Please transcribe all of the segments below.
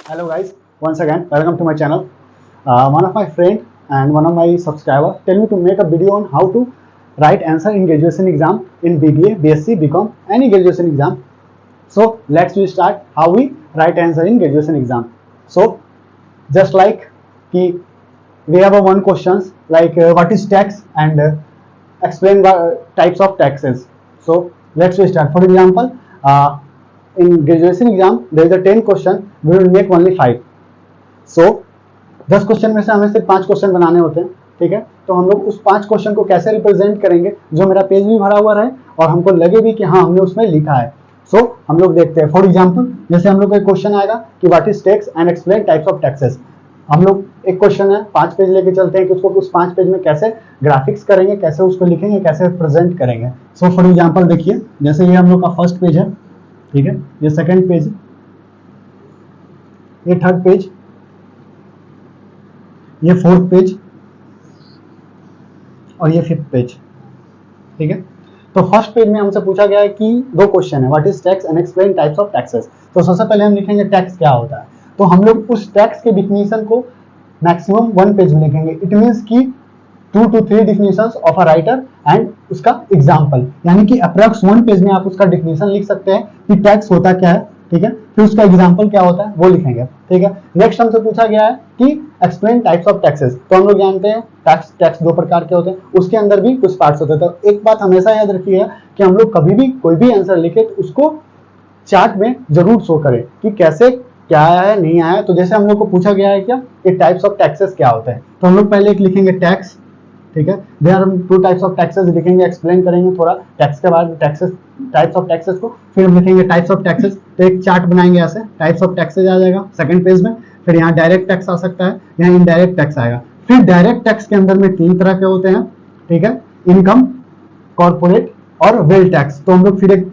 Hello guys, once again welcome to my channel. One of my friend and one of my subscriber tell me to make a video on how to write answer in graduation exam in BBA, BSc, BCom, any graduation exam. So let's we start how we write answer in graduation exam. So just like we have a one questions like what is tax and explain types of taxes. So let's we start. For example, in graduation exam there is a 10 question, we will make only 5. So 10 question में से हमें सिर्फ 5 question बनाने होते हैं, ठीक है। तो हम लोग उस 5 क्वेश्चन को कैसे रिप्रेजेंट करेंगे जो मेरा पेज भी भरा हुआ रहे और हमको लगे भी कि हाँ हमने उसमें लिखा है। सो हम लोग देखते हैं। फॉर एग्जांपल जैसे हम लोग का एक क्वेश्चन आएगा कि what is tax and explain types of taxes. हम लोग एक क्वेश्चन है 5 पेज लेके चलते हैं कि उसको उस 5 पेज में कैसे ग्राफिक्स करेंगे, कैसे उसको लिखेंगे, कैसे प्रेजेंट करेंगे। सो फॉर एग्जाम्पल देखिए, जैसे ये हम लोग का फर्स्ट पेज है, ठीक है, ये सेकंड पेज, ये थर्ड पेज, ये फोर्थ पेज और ये फिफ्थ पेज, ठीक है। तो फर्स्ट पेज में हमसे पूछा गया है कि 2 क्वेश्चन है, what is tax and explain types of taxes. तो सबसे पहले हम लिखेंगे टैक्स क्या होता है। तो हम लोग उस टैक्स के डिफिनीशन को मैक्सिमम 1 पेज में लिखेंगे। इट मीन्स कि 2 to 3 definitions of a writer and उसका एग्जाम्पल, यानी कि अप्रॉक्स 1 पेज में आप उसका डिफिनीशन लिख सकते हैं कि टैक्स होता क्या है, ठीक है। फिर उसका एग्जाम्पल क्या होता है वो लिखेंगे, ठीक है। नेक्स्ट हमसे पूछा गया है कि एक्सप्लेन टाइप्स ऑफ टैक्सेस। तो हम लोग जानते हैं टैक्स 2 प्रकार के होते हैं, उसके अंदर भी कुछ पार्ट्स होते हैं। तो एक बात हमेशा याद रखिएगा कि हम लोग कभी भी कोई भी आंसर लिखे तो उसको चार्ट में जरूर शो करें कि कैसे क्या आया है, नहीं आया। तो जैसे हम लोग को पूछा गया है क्या कि टाइप्स ऑफ टैक्सेस क्या होते हैं, तो हम लोग पहले एक लिखेंगे टैक्स, ठीक है। देयर हम 2 टाइप्स ऑफ टैक्सेस लिखेंगे, एक्सप्लेन करेंगे थोड़ा टैक्स के बाद टैक्सेस, टाइप्स ऑफ टैक्सेस को। फिर हम लिखेंगे टाइप्स ऑफ टैक्सेस, तो एक चार्ट बनाएंगे ऐसे, टाइप्स ऑफ टैक्सेस आ जाएगा सेकंड पेज में। फिर यहाँ डायरेक्ट टैक्स आ सकता है, यहाँ इनडायरेक्ट टैक्स आएगा। फिर डायरेक्ट टैक्स के अंदर में 3 तरह के होते हैं, ठीक है, इनकम, कॉर्पोरेट और वेल्थ टैक्स। तो हम लोग फिर एक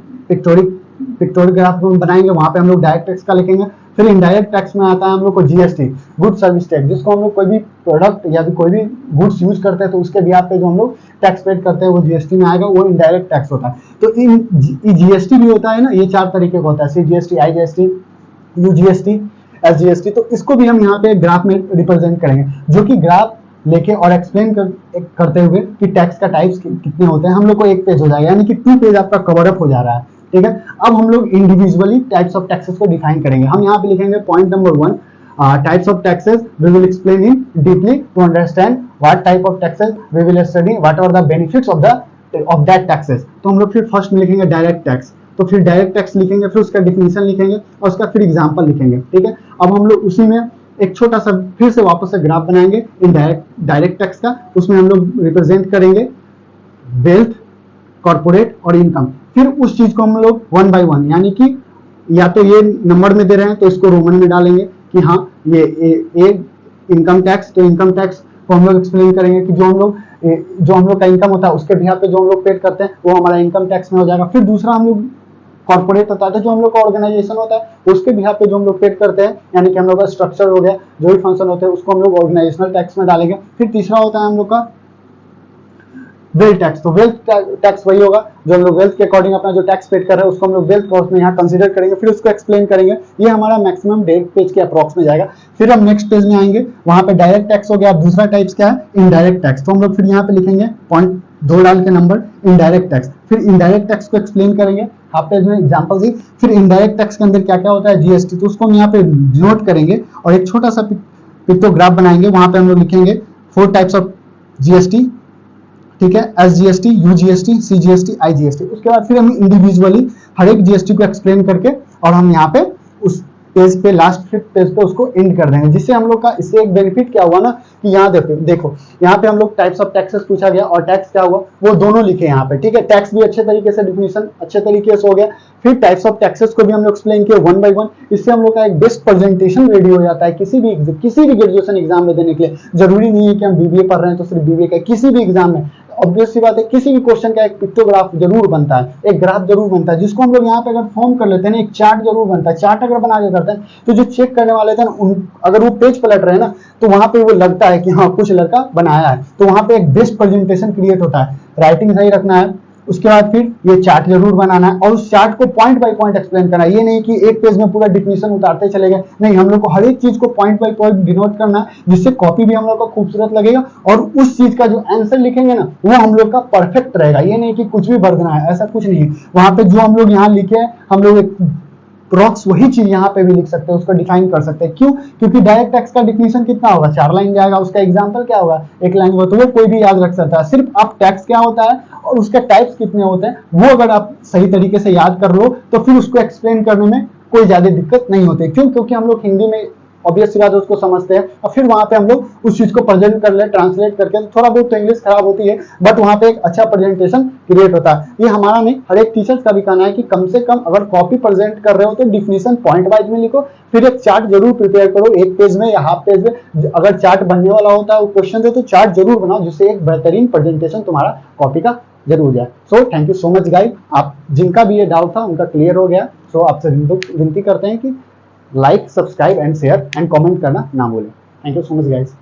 पिक्टोरियोग्राफ बनाएंगे, वहां पे हम लोग डायरेक्ट टैक्स का लिखेंगे। फिर इनडायरेक्ट टैक्स में आता है हम लोग को जीएसटी, गुड सर्विस टैक्स, जिसको हम लोग कोई भी प्रोडक्ट या फिर कोई भी गुड्स यूज करते हैं तो उसके बिहाफ पे जो हम लोग टैक्स पेड करते हैं वो जीएसटी में आएगा, वो इनडायरेक्ट टैक्स होता है। तो इन जीएसटी भी होता है ना, ये 4 तरीके का होता है, सीजीएसटी, आईजीएसटी, यूजीएसटी, एसजीएसटी। तो इसको भी हम यहाँ पे ग्राफ में रिप्रेजेंट करेंगे, जो कि ग्राफ लेके और एक्सप्लेन करते हुए कि टैक्स का टाइप्स कितने होते हैं। हम लोग को 1 पेज हो जाएगा, यानी कि 2 पेज आपका कवर अप हो जा रहा है, ठीक है। अब हम लोग इंडिविजुअली टाइप्स ऑफ टैक्सेस को डिफाइन करेंगे। हम यहाँ पे लिखेंगे point number 1, types of taxes we will explain in deeply to understand what type of taxes we will study, what are the benefits of that taxes. तो हम लोग फिर फर्स्ट में लिखेंगे डायरेक्ट टैक्स, तो फिर डायरेक्ट टैक्स लिखेंगे, फिर उसका डिफिनीशन लिखेंगे और उसका फिर एग्जाम्पल लिखेंगे, ठीक है। अब हम लोग उसी में एक छोटा सा फिर से वापस से ग्राफ बनाएंगे इन डायरेक्ट टैक्स का, उसमें हम लोग रिप्रेजेंट करेंगे वेल्थ, कॉर्पोरेट और इनकम। फिर उस चीज को हम लोग 1 by 1, यानी कि या तो ये नंबर में दे रहे हैं तो इसको रोमन में डालेंगे कि हाँ ये इनकम टैक्स, तो इनकम टैक्स को हम लोग एक्सप्लेन करेंगे कि जो हम लोग का इनकम होता है उसके बिहाफ पे जो हम लोग पेड करते हैं वो हमारा इनकम टैक्स में हो जाएगा। फिर दूसरा हम लोग कॉर्पोरेट होता है, जो हम लोग का ऑर्गेनाइजेशन होता है उसके बिहाफ पे जो हम लोग पेड करते हैं, यानी कि हम लोग का स्ट्रक्चर हो गया, जो भी फंक्शन होते हैं उसको हम लोग ऑर्गेनाइजेशनल टैक्स में डालेंगे। फिर तीसरा होता है हम लोग का वेल्थ टैक्स, तो वेल्थ टैक्स वही होगा जो हम लोग वेल्थ के अकॉर्डिंग अपना जो टैक्स पेड कर रहे हैं उसको हम लोग वेल्थ कॉस्ट में यहाँ कंसीडर करेंगे, फिर उसको एक्सप्लेन करेंगे। ये हमारा मैक्सिमम 1.5 पेज के अप्रॉक्स में जाएगा। फिर हम नेक्स्ट पेज में आएंगे, वहां पे डायरेक्ट टैक्स हो गया, दूसरा टाइप्स क्या है, इनडायरेक्ट टैक्स। तो हम लोग फिर यहाँ पे लिखेंगे पॉइंट 2 डाल के नंबर इनडायरेक्ट टैक्स, फिर इनडायरेक्ट टैक्स को एक्सप्लेन करेंगे, हाफ पेज में एग्जाम्पल दी। फिर इनडायरेक्ट टैक्स के अंदर क्या क्या होता है, जीएसटी, तो उसको हम यहाँ पे नोट करेंगे और एक छोटा सा पिक्टोग्राफ बनाएंगे, वहां पे हम लोग लिखेंगे 4 टाइप्स ऑफ जीएसटी, ठीक है, एसजीएसटी, यूजीएसटी, सीजीएसटी, आईजीएसटी। उसके बाद फिर हम इंडिविजुअली हर एक जीएसटी को एक्सप्लेन करके और हम यहाँ पे उस पेज पे लास्ट 5th पेज पे उसको एंड कर देंगे। जिससे हम लोग का इससे एक बेनिफिट क्या हुआ ना कि यहाँ देखो यहाँ पे हम लोग टाइप्स ऑफ टैक्सेस पूछा गया और टैक्स क्या हुआ वो दोनों लिखे यहाँ पे, ठीक है। टैक्स भी अच्छे तरीके से डिफिनीशन अच्छे तरीके से हो गया, फिर टाइप्स ऑफ टैक्सेस को भी हम लोग एक्सप्लेन किए 1 by 1। इससे हम लोग का एक बेस्ट प्रेजेंटेशन रेडी हो जाता है किसी भी ग्रेजुएशन एग्जाम में देने के लिए। जरूरी नहीं है कि हम बीबीए पढ़ रहे हैं तो सिर्फ बीबीए का, किसी भी एग्जाम में ऑब्वियस सी बात है किसी भी क्वेश्चन का एक पिक्टोग्राफ जरूर बनता है, एक ग्राफ जरूर बनता है, जिसको हम लोग यहाँ पे अगर फॉर्म कर लेते हैं ना, एक चार्ट जरूर बनता है। चार्ट अगर बना के करते हैं तो जो चेक करने वाले थे ना, अगर वो पेज पलट रहे हैं ना तो वहां पे वो लगता है कि हाँ कुछ लड़का बनाया है, तो वहां पे एक बेस्ट प्रेजेंटेशन क्रिएट होता है। राइटिंग सही रखना है, उसके बाद फिर ये चार्ट जरूर बनाना है और उस चार्ट को पॉइंट बाय पॉइंट एक्सप्लेन करना है। ये नहीं कि एक पेज में पूरा डिफिनेशन उतारते चले गए, नहीं, हम लोग को हर एक चीज को पॉइंट बाय पॉइंट डिनोट करना है, जिससे कॉपी भी हम लोग का खूबसूरत लगेगा और उस चीज का जो आंसर लिखेंगे ना वो हम लोग का परफेक्ट रहेगा। ये नहीं कि कुछ भी भर देना है, ऐसा कुछ नहीं है। वहां पे जो हम लोग यहाँ लिखे हैं, हम लोग एक प्रॉक्स वही चीज यहाँ पे भी लिख सकते हैं, उसको डिफाइन कर सकते हैं। क्यों? क्योंकि डायरेक्ट टैक्स का डिफिनेशन कितना होगा, 4 लाइन जाएगा, उसका एग्जांपल क्या होगा, 1 लाइन होगा, तो वो कोई भी याद रख सकता है। सिर्फ आप टैक्स क्या होता है और उसके टाइप्स कितने होते हैं वो अगर आप सही तरीके से याद कर लो तो फिर उसको एक्सप्लेन करने में कोई ज्यादा दिक्कत नहीं होती। क्यों? क्योंकि हम लोग हिंदी में ऑब्वियस सी बात है उसको समझते हैं और फिर वहां पे हम लोग उस चीज को प्रेजेंट कर ले, ट्रांसलेट करके, थोड़ा बहुत तो इंग्लिश खराब होती है बट वहां पे एक अच्छा प्रेजेंटेशन क्रिएट होता है। ये हमारा नहीं, हर एक टीचर्स का भी कहना है कि कम से कम अगर कॉपी प्रेजेंट कर रहे हो तो डिफिनेशन पॉइंट वाइज में लिखो, फिर एक चार्ट जरूर प्रिपेयर करो, एक पेज में या हाफ पेज में अगर चार्ट बनने वाला होता है वो क्वेश्चन है तो चार्ट जरूर बनाओ, जिससे एक बेहतरीन प्रेजेंटेशन तुम्हारा कॉपी का जरूर जाए। So thank you so much guys, आप जिनका भी ये डाउट था उनका क्लियर हो गया। सो आपसे विनती करते हैं कि like, subscribe and share and comment करना ना भूलें। Thank you so much guys.